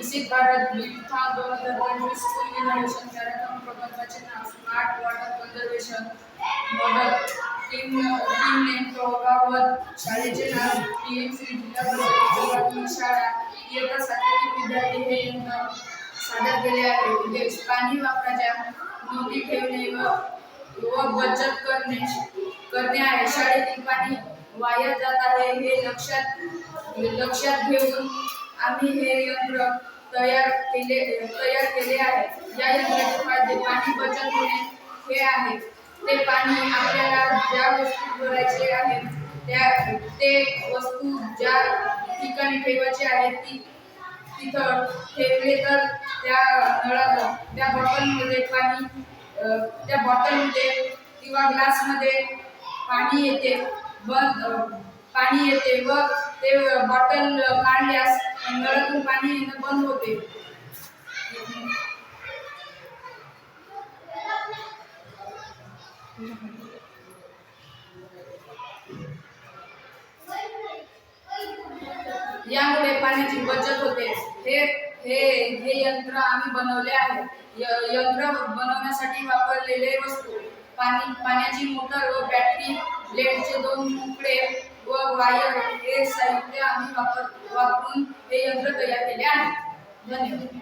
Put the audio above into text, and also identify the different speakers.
Speaker 1: विकसित Bharat 2025 school innovation marathon प्रकल्पाचे नाव smart water conservation model टीमने प्रभावत शाळेचे नाव पीएमसी जिल्हा परिषद प्राथमिक शाळा इयत्ता 7तील विद्यार्थी हे यंत्र सादर केले आहे. उद्देश पाणी वापराच्या नोंदी ठेवणे व बचत करणे आहे. शाळेतील पाणी वाया जात आहे हे लक्षात घेऊन आम्ही हे यंत्र तयार केले आहे. या यंत्राचे फायदे पाणी बचत होणे हे आहे. ते पाणी आपल्याला ज्या वस्तू भरायचे आहेत ते वस्तू ज्या ठिकाणी ठेवायचे आहे तिथं ठेवले तर त्या बॉटलमध्ये किंवा ग्लासमध्ये पाणी येते व ते बॉटल काढल्यास नळातून पाणी येणं बंद होते. यामुळे पाण्याची बचत होते. हे यंत्र आम्ही बनवले आहे. यंत्र बनवण्यासाठी वापरलेले वस्तू पाण्याची मोटर व बॅटरी, ब्लेडचे 2 तुकडे व वायर हे साहित्य आम्ही वापरून हे यंत्र तयार केले आहे. धन्यवाद.